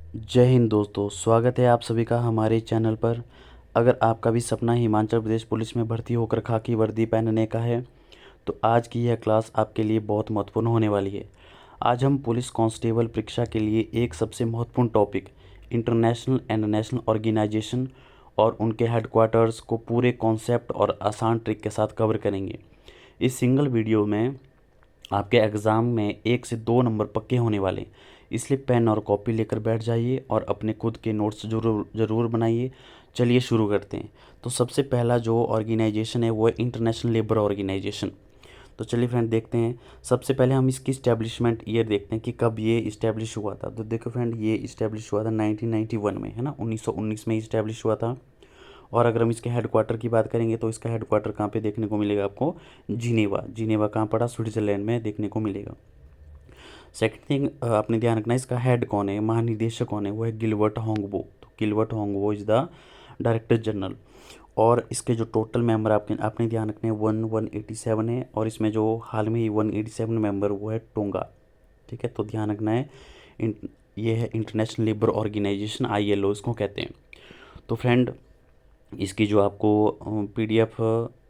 जय हिंद दोस्तों, स्वागत है आप सभी का हमारे चैनल पर। अगर आपका भी सपना हिमाचल प्रदेश पुलिस में भर्ती होकर खाकी वर्दी पहनने का है तो आज की यह क्लास आपके लिए बहुत महत्वपूर्ण होने वाली है। आज हम पुलिस कांस्टेबल परीक्षा के लिए एक सबसे महत्वपूर्ण topic international and national organisation और उनके हेडक्वार्टर्स को पूरे कॉन्सेप्ट और आसान ट्रिक के साथ कवर करेंगे। इस सिंगल वीडियो में आपके एग्ज़ाम में 1 से 2 नंबर पक्के होने वाले, इसलिए पेन और कॉपी लेकर बैठ जाइए और अपने खुद के नोट्स ज़रूर बनाइए। चलिए शुरू करते हैं। तो सबसे पहला जो ऑर्गेनाइजेशन है वो है इंटरनेशनल लेबर ऑर्गेनाइजेशन। तो चलिए फ्रेंड देखते हैं। सबसे पहले हम इसकी इस्टेब्लिशमेंट ईयर देखते हैं कि कब ये इस्टेब्लिश हुआ था। तो देखो फ्रेंड, ये इस्टेब्लिश हुआ था 1991 में, है ना, 1919 में इस्टेब्लिश हुआ था। और अगर हम इसके हेडक्वार्टर की बात करेंगे तो इसका हेडक्वार्टर कहाँ पे देखने को मिलेगा आपको? जिनेवा। जिनेवा कहाँ पड़ा? स्विट्ज़रलैंड में देखने को मिलेगा। सेकंड थिंग आपने ध्यान रखना है, इसका हेड कौन है, महानिदेशक कौन है? वो है गिलबर्ट होंगबो। तो Gilbert Houngbo is the director general. और इसके जो टोटल मेंबर आपने ध्यान रखने हैं 187 है, और इसमें जो हाल में ही 187 मेंबर वो है टोंगा। ठीक है, तो ध्यान रखना है। इन ये है इंटरनेशनल लेबर ऑर्गेनाइजेशन, ILO इसको कहते हैं। तो फ्रेंड, इसकी जो आपको पीडीएफ,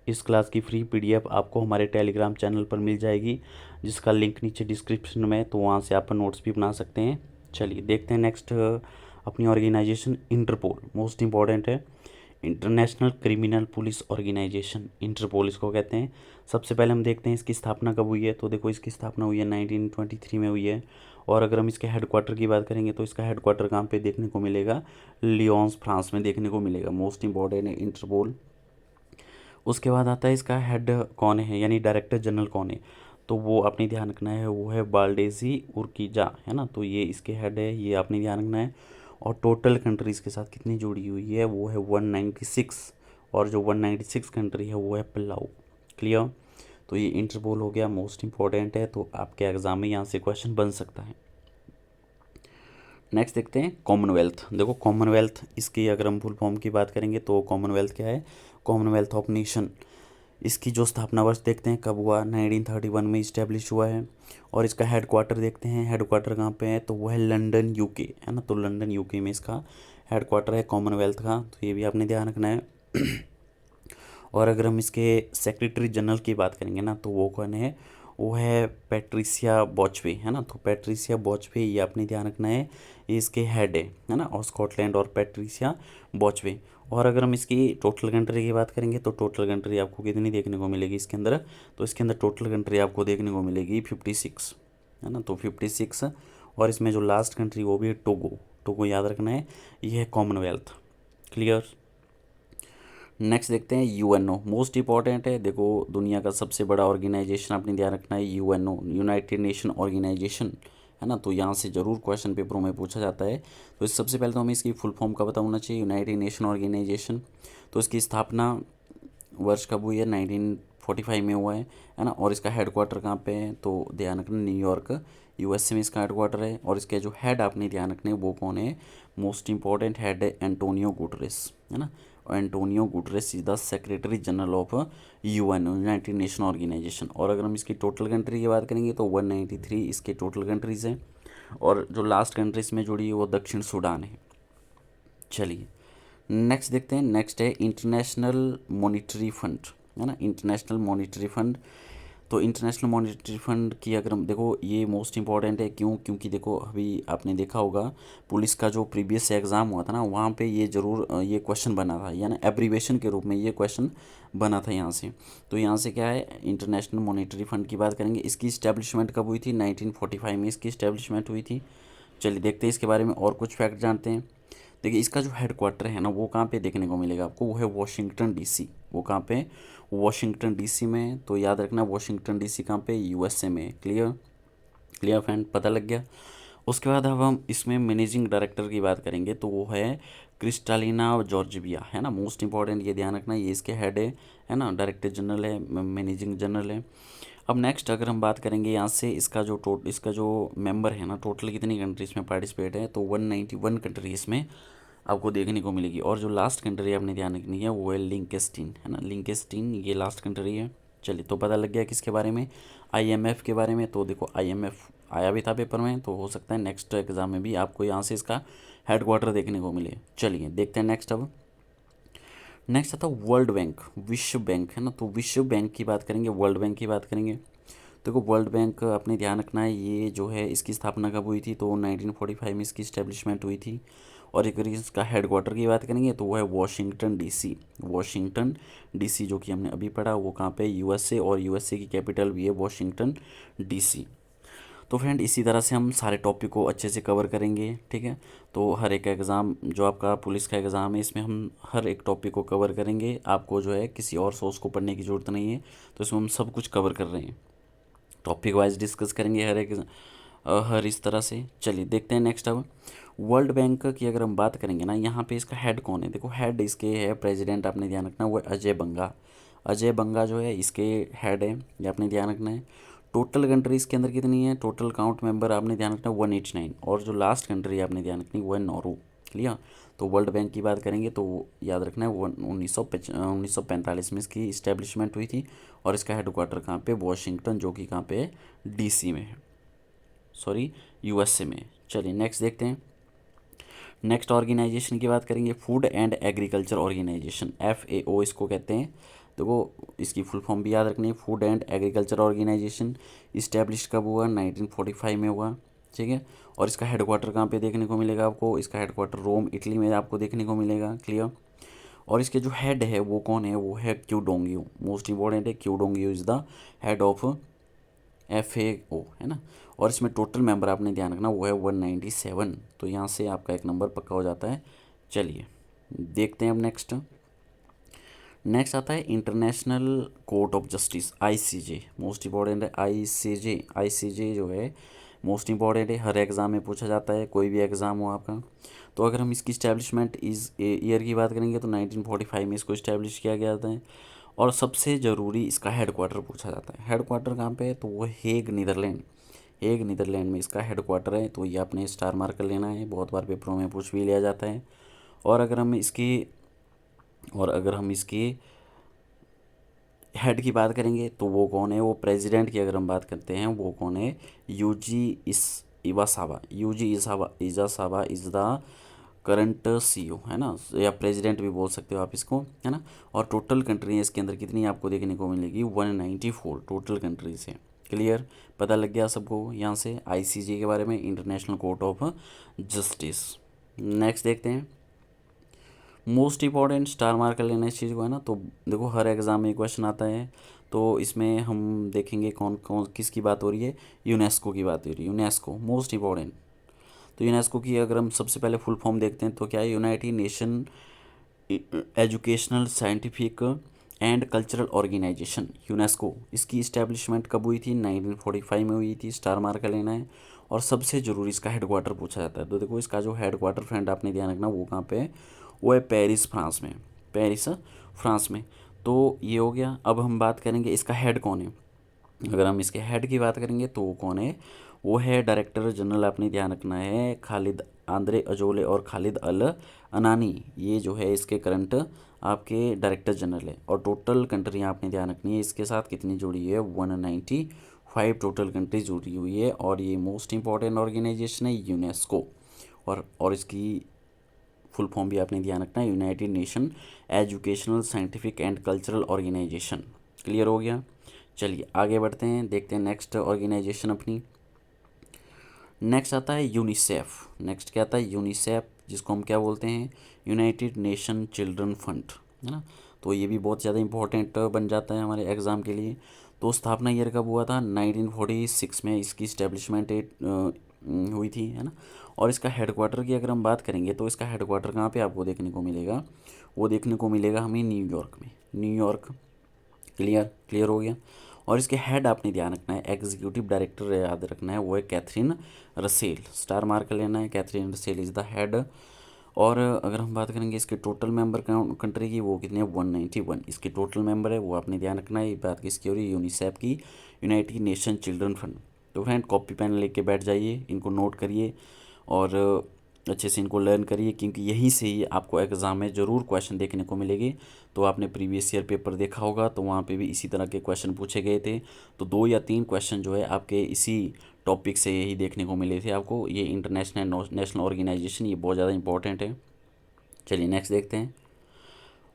इस क्लास की फ्री पीडीएफ आपको हमारे टेलीग्राम चैनल पर मिल जाएगी, जिसका लिंक नीचे डिस्क्रिप्शन में, तो वहाँ से आप नोट्स भी बना सकते हैं। चलिए देखते हैं नेक्स्ट अपनी ऑर्गेनाइजेशन इंटरपोल, मोस्ट इम्पॉर्टेंट है। International Criminal Police Organisation, Interpol इसको कहते हैं। सबसे पहले हम देखते हैं इसकी स्थापना कब हुई है। तो देखो, इसकी स्थापना हुई है 1923 में हुई है। और अगर हम इसके हेडक्वार्टर की बात करेंगे तो इसका हेडक्वार्टर कहाँ पे देखने को मिलेगा? लियोन्स, फ्रांस में देखने को मिलेगा। मोस्ट इंपॉर्टेंट है इंटरपोल। उसके बाद आता है इसका हेड कौन है, यानी डायरेक्टर जनरल कौन है। तो वो आपने ध्यान रखना है, वो है बाल्डेजी उर्किजा, है ना। तो ये इसके हेड है, ये आपने ध्यान रखना है। और टोटल कंट्रीज़ के साथ कितनी जुड़ी हुई है? वो है 196। और जो 196 कंट्री है वो है पलाऊ। क्लियर? तो ये इंटरपोल हो गया, मोस्ट इंपॉर्टेंट है, तो आपके एग्जाम में यहाँ से क्वेश्चन बन सकता है। नेक्स्ट देखते हैं कॉमनवेल्थ। देखो कॉमनवेल्थ, इसकी अगर हम फुल फॉर्म की बात करेंगे तो कॉमनवेल्थ क्या है? Commonwealth of nation. इसकी जो स्थापना वर्ष देखते हैं कब हुआ? 1931 में इस्टेब्लिश हुआ है। और इसका हेडक्वार्टर देखते हैं, हेडक्वार्टर कहाँ पे है? तो वो है लंदन, यूके, है ना। तो लंदन यूके में इसका हेडक्वार्टर है कॉमनवेल्थ का, तो ये भी आपने ध्यान रखना है। और अगर हम इसके सेक्रेटरी जनरल की बात करेंगे ना, तो वो कौन है? वो है पैट्रिसिया बॉचवे, है ना। तो पैट्रिसिया बॉचवे, ये आपने ध्यान रखना है, ये इसके हेड है ना, और स्कॉटलैंड, और पैट्रिसिया बॉचवे। और अगर हम इसकी टोटल कंट्री की बात करेंगे तो टोटल कंट्री आपको कितनी देखने को मिलेगी इसके अंदर? तो इसके अंदर टोटल कंट्री आपको देखने को मिलेगी 56, है ना। तो 56। और इसमें जो लास्ट कंट्री वो भी है टोगो। टोगो याद रखना है, ये है कॉमनवेल्थ। क्लियर? नेक्स्ट देखते हैं यूएनओ, मोस्ट इंपॉर्टेंट है। देखो, दुनिया का सबसे बड़ा ऑर्गेनाइजेशन आपने ध्यान रखना है, यूएनओ, यूनाइटेड नेशन ऑर्गेनाइजेशन, है ना। तो यहाँ से ज़रूर क्वेश्चन पेपरों में पूछा जाता है। तो इस सबसे पहले तो हमें इसकी फुल फॉर्म का पता होना चाहिए, यूनाइटेड नेशन ऑर्गेनाइजेशन। तो इसकी स्थापना वर्ष कब हुई है? 1945 में हुआ है ना। और इसका हेडक्वार्टर कहाँ पे है? तो ध्यान रखना, न्यूयॉर्क, यूएसए में इसका हेडक्वार्टर है। और इसके जो हेड आपने ध्यान रखने वो कौन है? मोस्ट इंपॉर्टेंट हेड है एंटोनियो गुटरेस, है ना। Antonio Guterres is the secretary general of UNO, United Nation Organisation. और अगर हम इसकी टोटल कंट्री की बात करेंगे तो 193 इसके टोटल कंट्रीज़ हैं। और जो लास्ट कंट्री इसमें जुड़ी है वो दक्षिण सूडान है। चलिए नेक्स्ट देखते हैं। नेक्स्ट है इंटरनेशनल मॉनिटरी फंड, है ना, इंटरनेशनल मॉनिटरी फंड। तो इंटरनेशनल मॉनिटरी फंड की अगर हम देखो, ये मोस्ट इंपॉर्टेंट है। क्यों? क्योंकि देखो, अभी आपने देखा होगा पुलिस का जो प्रीवियस एग्ज़ाम हुआ था ना, वहाँ पे ये ज़रूर ये क्वेश्चन बना था, यानी एब्रीवेशन के रूप में ये क्वेश्चन बना था यहाँ से। तो यहाँ से क्या है, इंटरनेशनल मॉनिटरी फंड की बात करेंगे। इसकी इस्टेब्लिशमेंट कब हुई थी? 1945 में इसकी इस्टेब्लिशमेंट हुई थी। चलिए देखते हैं इसके बारे में और कुछ फैक्ट जानते हैं। देखिए, इसका जो हेडक्वार्टर है ना वो कहाँ पे देखने को मिलेगा आपको? वो है वॉशिंगटन डीसी। वो कहाँ पे? वॉशिंगटन डीसी में। तो याद रखना, वॉशिंगटन डीसी कहाँ पे? यूएसए में। क्लियर? क्लियर फ्रेंड, पता लग गया। उसके बाद अब हम इसमें मैनेजिंग डायरेक्टर की बात करेंगे तो वो है क्रिस्टालिना जॉर्जिविया, है ना। मोस्ट इंपॉर्टेंट, ये ध्यान रखना, ये इसके हेड है ना, डायरेक्टर जनरल है, मैनेजिंग जनरल है। अब नेक्स्ट अगर हम बात करेंगे यहाँ से, इसका जो मेंबर है ना, टोटल कितनी कंट्री इसमें पार्टिसिपेट है? तो 191 कंट्री इसमें आपको देखने को मिलेगी। और जो लास्ट कंट्री आपने ध्यान रखनी है वो है लिंकेस्टीन, है ना। लिंकेस्टीन ये लास्ट कंट्री है। चलिए, तो पता लग गया किसके बारे में? आईएमएफ के बारे में। तो देखो, आईएमएफ आया भी था पेपर में, तो हो सकता है नेक्स्ट एग्ज़ाम में भी आपको यहाँ से इसका हेडक्वार्टर देखने को मिले। चलिए देखते हैं नेक्स्ट। अब नेक्स्ट आता है वर्ल्ड बैंक, विश्व बैंक है ना। तो विश्व बैंक की बात करेंगे, वर्ल्ड बैंक की बात करेंगे। देखो वर्ल्ड बैंक अपने ध्यान रखना है, ये जो है इसकी स्थापना कब हुई थी, तो 1945 में इसकी इस्टेब्लिशमेंट हुई थी। और एक इसका हेडक्वार्टर की बात करेंगे तो वो है वॉशिंगटन डीसी। वॉशिंगटन डीसी जो कि हमने अभी पढ़ा, वो कहाँ पे, यूएसए, और यूएसए की कैपिटल भी है वॉशिंगटन डीसी। तो फ्रेंड इसी तरह से हम सारे टॉपिक को अच्छे से कवर करेंगे, ठीक है। तो हर एक एग्ज़ाम जो आपका पुलिस का एग्ज़ाम है, इसमें हम हर एक टॉपिक को कवर करेंगे। आपको जो है किसी और सोर्स को पढ़ने की ज़रूरत नहीं है, तो इसमें हम सब कुछ कवर कर रहे हैं, टॉपिक वाइज डिस्कस करेंगे हर एक हर इस तरह से। चलिए देखते हैं नेक्स्ट। अब वर्ल्ड बैंक की अगर हम बात करेंगे ना, यहाँ पे इसका हेड कौन है, देखो हेड इसके है प्रेसिडेंट, आपने ध्यान रखना वो है अजय बंगा। अजय बंगा जो है इसके हेड है, ये आपने ध्यान रखना है। टोटल कंट्री इसके अंदर कितनी है, टोटल काउंट मेंबर आपने ध्यान रखना 189, और जो लास्ट कंट्री आपने ध्यान रखनी वो है नॉर्वे। क्लियर। तो वर्ल्ड बैंक की बात करेंगे तो याद रखना है 1945 में इसकी इस्टेब्लिशमेंट हुई थी, और इसका हेडक्वार्टर कहाँ पे, वॉशिंगटन, जो कि कहाँ पे है, डीसी में है, सॉरी यूएसए में। चलिए नेक्स्ट देखते हैं। नेक्स्ट ऑर्गेनाइजेशन की बात करेंगे, Food and Agriculture Organisation, FAO इसको कहते हैं। देखो इसकी फुल फॉर्म भी याद रखनी है, Food and Agriculture Organisation. Establish कब हुआ, 1945 में हुआ, ठीक है। और इसका हेडक्वार्टर कहाँ पे देखने को मिलेगा आपको, इसका हेडक्वार्टर रोम इटली में आपको देखने को मिलेगा। क्लियर। और इसके जो हेड है वो कौन है, वो है क्यूडोंगियो, मोस्ट इंपॉर्टेंट है, Qu Dongyu is the head of FAO, है ना। और इसमें टोटल मेंबर आपने ध्यान रखना वो है 197, तो यहाँ से आपका एक नंबर पक्का हो जाता है। चलिए देखते हैं अब नेक्स्ट। नेक्स्ट आता है international court of justice, ICJ, most important है ICJ जो है मोस्ट इंपॉर्टेंट है, हर एग्ज़ाम में पूछा जाता है, कोई भी एग्ज़ाम हो आपका। तो अगर हम इसकी इस्टेब्लिशमेंट इस ईयर की बात करेंगे तो 1945 में इसको इस्टेब्लिश किया गया था। और सबसे ज़रूरी इसका हेडक्वार्टर पूछा जाता है, हेडक्वार्टर कहाँ पे है, तो वो हेग नीदरलैंड, हेग नीदरलैंड में इसका हेडक्वार्टर है। तो ये आपने स्टार मार्क कर लेना है, बहुत बार पेपरों में पूछ भी लिया जाता है। और अगर हम इसकी हेड की बात करेंगे तो वो कौन है, वो प्रेसिडेंट की अगर हम बात करते हैं वो कौन है, Yuji Iwasawa, Yuji Iwasawa is the current CEO, है ना, या प्रेसिडेंट भी बोल सकते हो आप इसको, है ना। और टोटल कंट्री इसके अंदर कितनी आपको देखने को मिलेगी, 194 टोटल कंट्रीज है। क्लियर, पता लग गया सबको यहाँ से ICJ के बारे में, international court of justice. Next देखते हैं, मोस्ट इंपॉर्टेंट, स्टार मार्क कर लेना इस चीज़ को, है ना। तो देखो हर एग्ज़ाम में क्वेश्चन आता है, तो इसमें हम देखेंगे कौन कौन किसकी बात हो रही है, यूनेस्को की बात हो रही है, यूनेस्को मोस्ट इंपॉर्टेंट। तो यूनेस्को की अगर हम सबसे पहले फुल फॉर्म देखते हैं तो क्या है, United Nation Educational, Scientific and Cultural Organisation, UNESCO. इसकी इस्टेब्लिशमेंट कब हुई थी, 1945 में हुई थी, स्टार मार्क कर लेना है। और सबसे ज़रूरी इसका हेडक्वार्टर पूछा जाता है, तो देखो इसका जो हेडक्वार्टर फ्रेंड आपने ध्यान रखना वो कहाँ पे है, वो है पेरिस, फ्रांस में, पेरिस फ्रांस में। तो ये हो गया। अब हम बात करेंगे इसका हेड कौन है, अगर हम इसके हेड की बात करेंगे तो वो कौन है, वो है डायरेक्टर जनरल, आपने ध्यान रखना है खालिद आंद्रे अजोले और खालिद अल अनानी, ये जो है इसके करंट आपके डायरेक्टर जनरल है। और टोटल कंट्री आपने ध्यान रखनी है इसके साथ कितनी जुड़ी है, 195 टोटल कंट्री जुड़ी हुई है। और ये मोस्ट इंपॉर्टेंट ऑर्गेनाइजेशन है यूनेस्को। और इसकी फुल फॉर्म भी आपने ध्यान रखना है, United Nation Educational, Scientific and Cultural Organisation. Clear हो गया। चलिए आगे बढ़ते हैं, देखते हैं नेक्स्ट ऑर्गेनाइजेशन अपनी। नेक्स्ट आता है यूनिसेफ। नेक्स्ट क्या आता है, यूनिसेफ, जिसको हम क्या बोलते हैं, यूनाइटेड नेशन चिल्ड्रन फंड, है ना। तो ये भी बहुत ज़्यादा इंपॉर्टेंट बन जाता है हमारे एग्ज़ाम के लिए। तो स्थापना ईयर कब हुआ था, 1946 में इसकी इस्टेब्लिशमेंट हुई थी, है ना। और इसका हेडक्वार्टर की अगर हम बात करेंगे तो इसका हेडक्वार्टर कहाँ पे आपको देखने को मिलेगा, वो देखने को मिलेगा हमें न्यूयॉर्क में, न्यूयॉर्क। क्लियर हो गया। और इसके हेड आपने ध्यान रखना है, एग्जीक्यूटिव डायरेक्टर याद रखना है, वो है कैथरीन रसेल, स्टार मार्क लेना है, Catherine Russell is the head. और अगर हम बात करेंगे इसके टोटल मेंबर कंट्री की, वो कितने हैं, 191 इसके टोटल मेंबर है, वो आपने ध्यान रखना है। ये बात किसकी हो रही है, यूनिसेफ की, यूनाइटेड नेशन चिल्ड्रन फंड। तो फ्रेंड कॉपी पेन लेके बैठ जाइए, इनको नोट करिए और अच्छे से इनको लर्न करिए, क्योंकि यहीं से ही आपको एग्ज़ाम में ज़रूर क्वेश्चन देखने को मिलेंगे। तो आपने प्रीवियस ईयर पेपर देखा होगा, तो वहाँ पे भी इसी तरह के क्वेश्चन पूछे गए थे। तो 2 या 3 क्वेश्चन जो है आपके इसी टॉपिक से यही देखने को मिले थे आपको। ये इंटरनेशनल नेशनल ऑर्गेनाइजेशन, ये बहुत ज़्यादा इंपॉर्टेंट है। चलिए नेक्स्ट देखते हैं।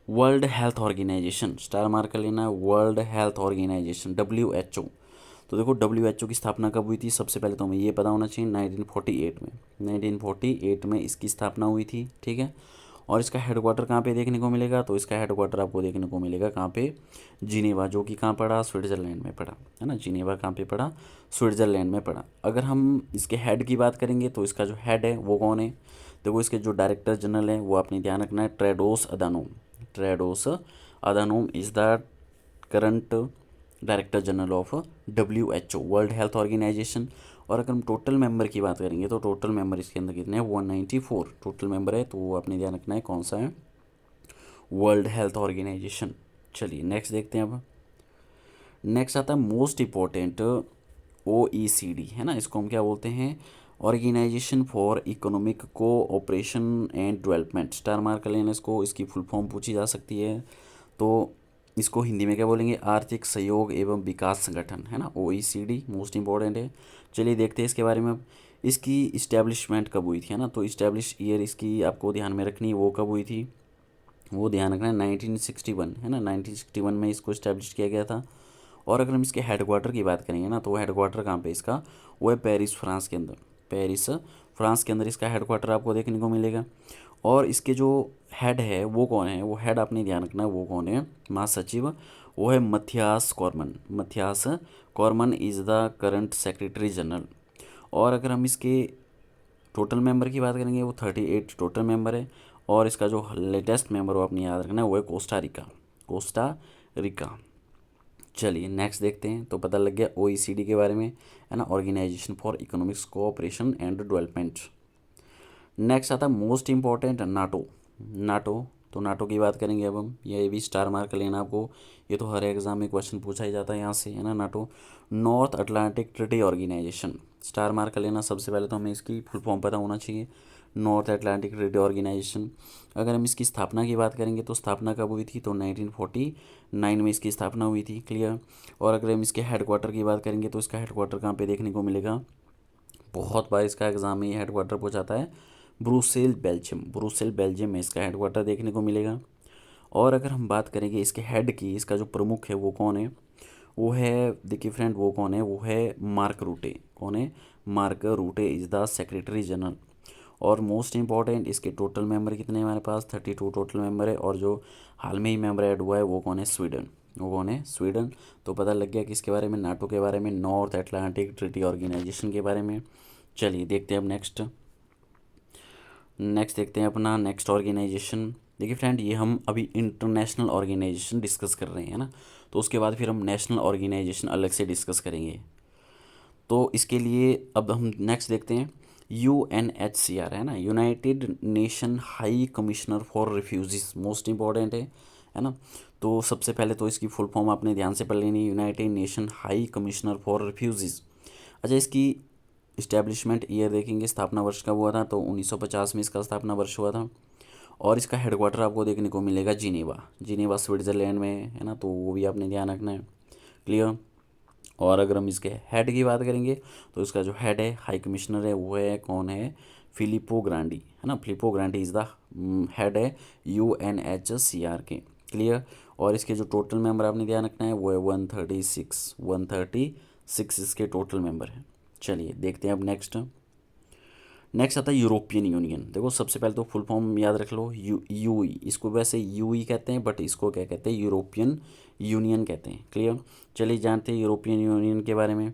World Health Organisation, star mark कर लेना, वर्ल्ड हेल्थ ऑर्गेनाइजेशन WHO। तो देखो WHO की स्थापना कब हुई थी, सबसे पहले तो हमें ये पता होना चाहिए 1948 में। 1948 में इसकी स्थापना हुई थी, ठीक है। और इसका हेडक्वार्टर कहाँ पे देखने को मिलेगा, तो इसका हेडक्वार्टर आपको देखने को मिलेगा कहाँ पे, जिनेवा, जो कि कहाँ पड़ा, स्विट्ज़रलैंड में पड़ा, है ना। जिनेवा कहाँ पे पड़ा, स्विट्ज़रलैंड में पड़ा। अगर हम इसके हेड की बात करेंगे तो इसका जो हेड है वो कौन है, देखो इसके जो डायरेक्टर जनरल है वो आपने ध्यान रखना है, Tedros Adhanom. Tedros Adhanom is the current director general of WHO, World Health Organisation. और अगर हम टोटल मेंबर की बात करेंगे तो टोटल मेंबर इसके अंदर कितने हैं, 194 टोटल मेंबर है। तो वो आपने ध्यान रखना है कौन सा है, वर्ल्ड हेल्थ ऑर्गेनाइजेशन। चलिए नेक्स्ट देखते हैं। अब नेक्स्ट आता है मोस्ट इम्पोर्टेंट OECD, है ना। इसको हम क्या बोलते हैं, Organisation for Economic Cooperation and Development. Star mark कर लेना इसको, इसकी फुल फॉर्म पूछी जा सकती है। तो इसको हिंदी में क्या बोलेंगे, आर्थिक सहयोग एवं विकास संगठन, है ना। OECD मोस्ट इम्पॉर्टेंट है। चलिए देखते हैं इसके बारे में। अब इसकी इस्टेब्लिशमेंट कब हुई थी, है ना। तो इस्टेब्लिश ईयर इसकी आपको ध्यान में रखनी है, वो कब हुई थी, वो ध्यान रखना है 1961, है ना। 1961 में इसको इस्टेब्लिश किया गया था। और अगर हम इसके हेडक्वार्टर की बात करेंगे ना, तो हेडक्वार्टर कहाँ पे इसका, वो है पेरिस, फ्रांस के अंदर। पेरिस फ्रांस के अंदर इसका हेडक्वार्टर आपको देखने को मिलेगा। और इसके जो हेड है वो कौन है, वो हेड आपने ध्यान रखना है वो कौन है, महासचिव, वो है Matthias Corman. Matthias Corman is the current secretary general. और अगर हम इसके टोटल मेंबर की बात करेंगे वो 38 टोटल मेंबर है। और इसका जो लेटेस्ट मेंबर वो आपने याद रखना है वो है कोस्टा रिका, कोस्टा रिका। चलिए नेक्स्ट देखते हैं। तो पता लग गया OECD के बारे में, है ना, Organisation for Economics Cooperation and Development. Next आता है मोस्ट इम्पॉर्टेंट नाटो। नाटो, तो नाटो की बात करेंगे अब हम, ये भी स्टार मार्क लेना आपको, ये तो हर एग्जाम में क्वेश्चन पूछा ही जाता है यहाँ से, है ना। NATO North Atlantic Treaty Organisation, star mark लेना। सबसे पहले तो हमें इसकी फुल फॉर्म पता होना चाहिए, नॉर्थ अटलांटिक ट्रीटी ऑर्गेनाइजेशन। अगर हम इसकी स्थापना की बात करेंगे तो स्थापना कब हुई थी, तो 1949 में इसकी स्थापना हुई थी, क्लियर। और अगर हम इसके हेडक्वार्टर की बात करेंगे तो इसका हेडक्वार्टर कहाँ पे देखने को मिलेगा, बहुत बार इसका एग्जाम में ये हेडक्वार्टर पूछाता है, ब्रुसेल बेल्जियम, ब्रुसेल बेल्जियम में इसका हेडक्वार्टर देखने को मिलेगा। और अगर हम बात करेंगे इसके हेड की, इसका जो प्रमुख है वो कौन है, वो है, देखिए फ्रेंड वो कौन है, वो है मार्क रूटे। कौन है, mark रूटे is the secretary general. और मोस्ट इंपॉर्टेंट इसके टोटल मेंबर कितने हैं हमारे पास, 32 टोटल मेंबर है। और जो हाल में ही मेंबर ऐड हुआ है वो कौन है, स्वीडन, वो कौन है, स्वीडन। तो पता लग गया किसके बारे में, नाटो के बारे में, नॉर्थ अटलांटिक ट्रीटी ऑर्गेनाइजेशन के बारे में। चलिए देखते हैं अब नेक्स्ट देखते हैं अपना नेक्स्ट ऑर्गेनाइजेशन। देखिए फ्रेंड, ये हम अभी इंटरनेशनल ऑर्गेनाइजेशन डिस्कस कर रहे हैं ना, तो उसके बाद फिर हम नेशनल ऑर्गेनाइजेशन अलग से डिस्कस करेंगे। तो इसके लिए अब हम नेक्स्ट देखते हैं UNHCR, है ना, United nation high commissioner for refugees, most important है ना। तो सबसे पहले तो इसकी फुल फॉर्म आपने ध्यान से पढ़ लेनी, United nation high commissioner for refugees. अच्छा, इसकी इस्टेब्लिशमेंट ईयर देखेंगे, स्थापना वर्ष कब हुआ था, तो 1950 में इसका स्थापना वर्ष हुआ था। और इसका हेडक्वार्टर आपको देखने को मिलेगा जिनेवा, जिनेवा स्विट्ज़रलैंड में, है ना। तो वो भी आपने ध्यान रखना है, क्लियर। और अगर हम इसके हेड की बात करेंगे तो इसका जो हेड है, हाई कमिश्नर है, वो है कौन है, फिलिपो ग्रांडी, है ना। फिलिपो ग्रांडी इज़ द हेड है UNHCR के, क्लियर। और इसके जो टोटल मेंबर आपने ध्यान रखना है वो है 136 इसके टोटल मेंबर हैं। चलिए देखते हैं अब नेक्स्ट आता है यूरोपियन यूनियन। देखो सबसे पहले तो फुल फॉर्म याद रख लो, यूई, इसको वैसे यूई कहते हैं बट इसको क्या कहते हैं, यूरोपियन यूनियन कहते हैं, क्लियर। चलिए जानते हैं यूरोपियन यूनियन के बारे में,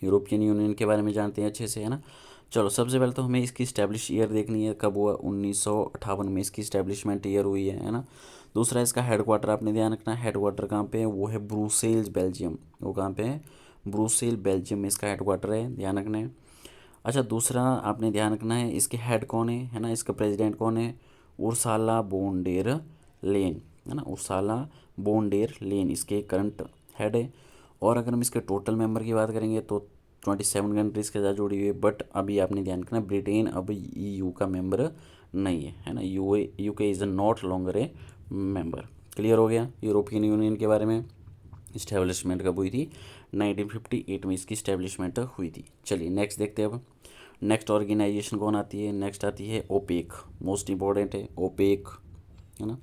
यूरोपियन यूनियन के बारे में जानते हैं अच्छे से, है ना। चलो सबसे पहले तो हमें इसकी इस्टेब्लिश ईयर देखनी है, कब हुआ, 1958 में इसकी इस्टेब्लिशमेंट ईयर हुई है ना। दूसरा इसका हेडक्वार्टर आपने ध्यान रखना है, हेडक्वार्टर कहाँ पे है, वो है ब्रुसेल्स बेल्जियम, वो कहाँ पे है, ब्रुसेल बेल्जियम में इसका हेडक्वार्टर है, ध्यान रखना है। अच्छा, दूसरा आपने ध्यान रखना है इसके हेड कौन है ना, इसका प्रेसिडेंट कौन है, उर्साला बोन डेर लेन, है ना, उर्साला बोन डेर लेन इसके करंट हेड है। और अगर हम इसके टोटल मेंबर की बात करेंगे तो 27 कंट्रीज़ के साथ जुड़ी हुई है, बट अभी आपने ध्यान रखना ब्रिटेन अब EU का मेंबर नहीं है ना, UK is not longer A member. Clear हो गया यूरोपियन यूनियन के बारे में। इस्टेब्लिशमेंट कब हुई थी? 1958 में इसकी इस्टेब्लिशमेंट हुई थी। चलिए नेक्स्ट देखते हैं अब। नेक्स्ट ऑर्गेनाइजेशन कौन आती है? नेक्स्ट आती है ओपेक, मोस्ट इंपॉर्टेंट है ओपेक, है ना।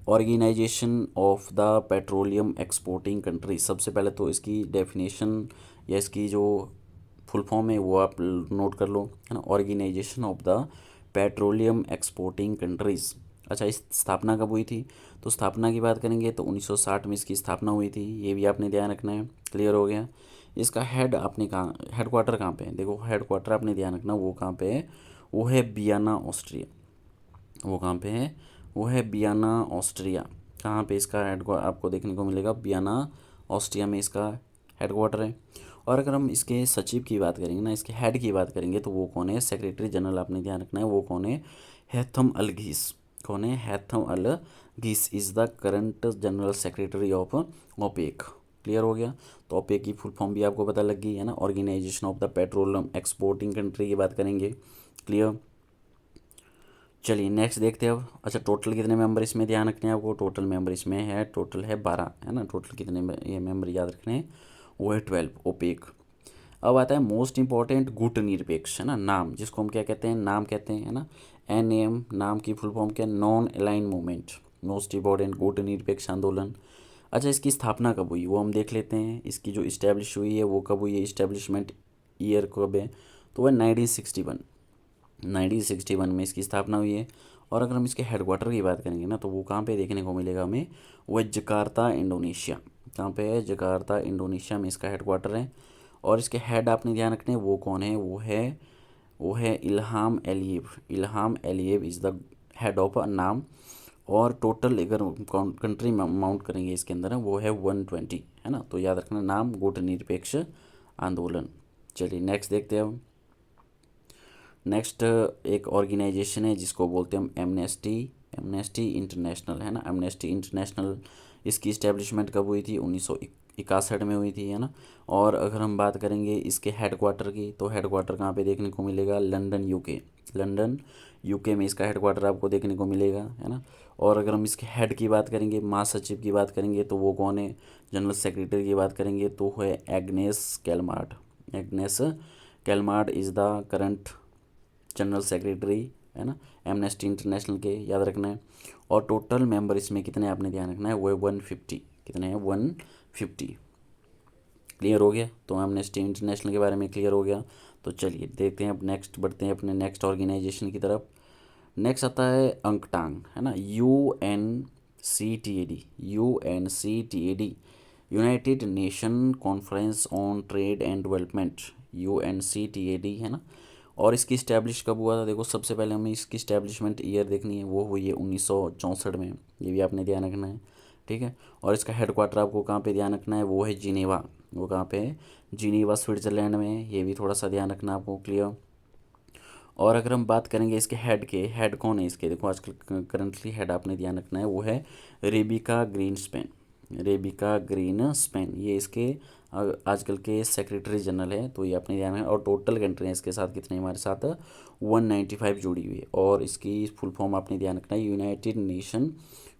Organisation of the Petroleum Exporting Country. सबसे पहले तो इसकी डेफिनेशन या इसकी जो फुल फॉर्म है वो आप नोट कर लो, है ना। Organisation of the Petroleum Exporting Countries. अच्छा, इस स्थापना कब हुई थी? तो स्थापना की बात करेंगे तो 1960 में इसकी स्थापना हुई थी, ये भी आपने ध्यान रखना है। क्लियर हो गया। इसका हेड आपने कहाँ, हेड क्वार्टर कहाँ पे है? देखो हेड क्वार्टर आपने ध्यान रखना, वो कहाँ पे है? वो है वियना ऑस्ट्रिया। वो कहाँ पे है? वो है वियना ऑस्ट्रिया। कहाँ पे इसका हेड आपको देखने को मिलेगा? वियना ऑस्ट्रिया में इसका हेड क्वार्टर है। और अगर हम इसके सचिव की बात करेंगे ना, इसके हेड की बात करेंगे तो वो कौन है? सेक्रेटरी जनरल आपने ध्यान रखना है, वो कौन है? Haitham Al Ghais. कौन है? Haitham Al Ghais is the current general secretary of OPEC. Clear हो गया। तो ओपेक की फुल फॉर्म भी आपको पता लग गई है ना, Organisation of the Petroleum Exporting Country की बात करेंगे। क्लियर। चलिए नेक्स्ट देखते हैं अब। अच्छा, टोटल कितने मेंबर इसमें ध्यान रखने हैं आपको? टोटल मेंबर इसमें है, टोटल है 12, है ना। टोटल कितने ये मेंबर याद रखने हैं? वो है 12 ओपेक। अब आता है मोस्ट इंपॉर्टेंट गुट निरपेक्ष, है ना, नाम, जिसको हम क्या कहते हैं? नाम कहते हैं, है ना। NAM नाम की फुल फॉर्म क्या? Non align movement, most important गुट निरपेक्ष आंदोलन। अच्छा, इसकी स्थापना कब हुई वो हम देख लेते हैं। इसकी जो इस्टेब्लिश हुई है वो कब हुई है? इस्टेब्लिशमेंट ईयर कब है? तो वह 1961 में इसकी स्थापना हुई है। और अगर हम इसके हेडक्वार्टर की बात करेंगे ना तो वो कहाँ पे देखने को मिलेगा हमें? वो है जकार्ता, इंडोनेशिया। कहाँ पे है? जकार्ता, इंडोनेशिया में इसका हेडक्वार्टर है। और इसके हेड आपने ध्यान रखने हैं, वो कौन है? वो है Ilham Aliyev. Ilham Aliyev is the head of a NAM. और टोटल अगर कंट्री में माउंट करेंगे इसके अंदर वो है 120, है ना। तो याद रखना नाम गुट निरपेक्ष आंदोलन। चलिए नेक्स्ट देखते हैं हम। नेक्स्ट एक ऑर्गेनाइजेशन है जिसको बोलते हैं हम एमनेस्टी, एमनेस्टी इंटरनेशनल, है ना। एमनेस्टी इंटरनेशनल, इसकी इस्टेब्लिशमेंट कब हुई थी? 1961 में हुई थी, है ना। और अगर हम बात करेंगे इसके हेड क्वार्टर की तो हेड क्वार्टर कहाँ पे देखने को मिलेगा? London UK. लंदन यूके में इसका हेड क्वार्टर आपको देखने को मिलेगा, है ना। और अगर हम इसके हेड की बात करेंगे, महासचिव की बात करेंगे तो वो कौन है? जनरल सेक्रेटरी की बात करेंगे तो है Agnes Callamard. Agnes Callamard is the current general secretary, है ना, एमनेस्टी इंटरनेशनल के, याद रखना है। और टोटल मेंबर इसमें कितने आपने ध्यान रखना है? वो है 150। कितने हैं? 150। क्लियर हो गया। तो एमनेस्टी इंटरनेशनल के बारे में क्लियर हो गया। तो चलिए देखते हैं अब, नेक्स्ट बढ़ते हैं अपने नेक्स्ट ऑर्गेनाइजेशन की तरफ। नेक्स्ट आता है अंकटांग, है ना। UNCTAD, UNCTAD, United nation conference on trade and development, UNCTAD, है ना। और इसकी इस्टेब्लिश कब हुआ था? देखो सबसे पहले हमें इसकी इस्टेब्लिशमेंट ईयर देखनी है, वो हुई है 1964 में, ये भी आपने ध्यान रखना है, ठीक है। और इसका हेड क्वार्टर आपको कहाँ पे ध्यान रखना है? वो है जिनेवा। वो कहाँ पे है? जिनेवा स्विट्ज़रलैंड में, ये भी थोड़ा सा ध्यान रखना आपको। क्लियर। और अगर हम बात करेंगे इसके हेड के, हेड कौन है इसके? देखो आजकल करंटली हेड आपने ध्यान रखना है, वो है रेबिका ग्रीनस्पैन। रेबिका ग्रीनस्पैन, ये इसके आजकल के सेक्रेटरी जनरल है, तो ये अपने ध्यान है। और टोटल कंट्री इसके साथ कितने हमारे साथ? 195 जुड़ी हुई है। और इसकी फुल फॉर्म आपने ध्यान रखना है, United nation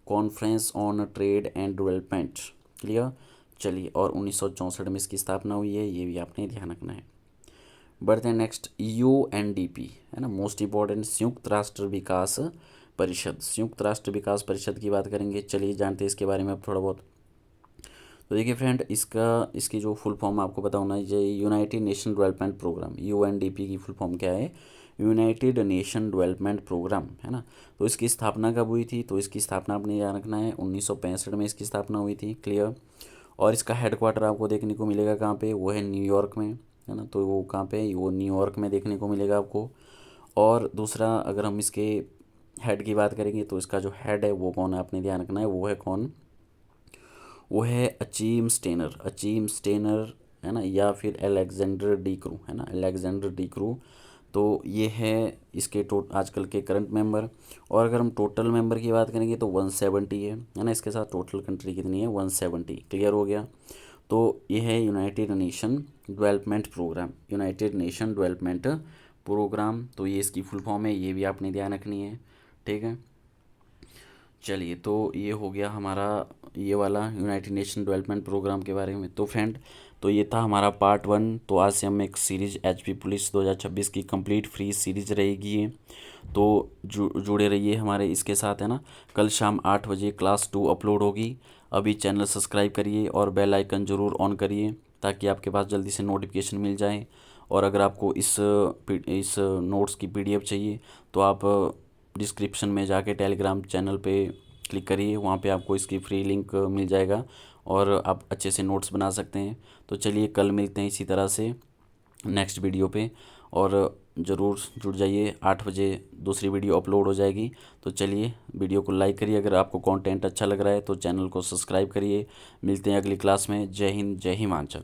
conference on trade and development. Clear. चलिए, और 1964 में इसकी स्थापना हुई है, ये भी आपने ध्यान रखना है। बढ़ते हैं नेक्स्ट, UNDP, है ना, मोस्ट इंपॉर्टेंट, संयुक्त राष्ट्र विकास परिषद। संयुक्त राष्ट्र विकास परिषद की बात करेंगे, चलिए जानते हैं इसके बारे में अब थोड़ा बहुत। तो देखिए फ्रेंड, इसकी जो फुल फॉर्म आपको पता होना चाहिए, United Nation Development Programme. UNDP की फुल फॉर्म क्या है? यूनाइटेड नेशन डेवलपमेंट प्रोग्राम, है ना। तो इसकी स्थापना कब हुई थी? तो इसकी स्थापना आपने याद रखना है, 1965 में इसकी स्थापना हुई थी। क्लियर। और इसका हेड क्वार्टर आपको देखने को मिलेगा कहाँ पे? वो है न्यूयॉर्क में, है ना। तो वो कहाँ पे? वो न्यूयॉर्क में देखने को मिलेगा आपको। और दूसरा अगर हम इसके हेड की बात करेंगे तो इसका जो हेड है वो कौन है आपने ध्यान रखना है, वो है कौन? वो है अचीम स्टेनर। अचीम स्टेनर, है ना, या फिर अलेक्जेंडर डी क्रू, है ना, अलेक्जेंडर डी क्रू। तो ये है इसके आजकल के करंट मेंबर। और अगर हम टोटल मेंबर की बात करेंगे तो 170 है ना। इसके साथ टोटल कंट्री कितनी है? 170। क्लियर हो गया। तो ये है United Nation Development Programme, United Nation Development Programme. तो ये इसकी फुल फॉर्म है, ये भी आपने ध्यान रखनी है, ठीक है। चलिए, तो ये हो गया हमारा ये वाला यूनाइटेड नेशन डेवलपमेंट प्रोग्राम के बारे में। तो फ्रेंड, तो ये था हमारा पार्ट 1। तो आज से हम एक सीरीज एचपी पुलिस 2026 की कंप्लीट फ्री सीरीज रहेगी ये। तो जुड़े रहिए हमारे इसके साथ, है ना। कल शाम 8 बजे क्लास 2 अपलोड होगी। अभी चैनल सब्सक्राइब करिए और बेल आइकन ज़रूर ऑन करिए ताकि आपके पास जल्दी से नोटिफिकेशन मिल जाए। और अगर आपको इस नोट्स की पीडीएफ चाहिए तो आप डिस्क्रिप्शन में जाके टेलीग्राम चैनल पे क्लिक करिए, वहाँ पे आपको इसकी फ्री लिंक मिल जाएगा और आप अच्छे से नोट्स बना सकते हैं। तो चलिए, कल मिलते हैं इसी तरह से नेक्स्ट वीडियो पे, और ज़रूर जुड़ जाइए। 8 बजे दूसरी वीडियो अपलोड हो जाएगी। तो चलिए, वीडियो को लाइक करिए अगर आपको कंटेंट अच्छा लग रहा है, तो चैनल को सब्सक्राइब करिए। मिलते हैं अगली क्लास में। जय हिंद, जय हिमाचल।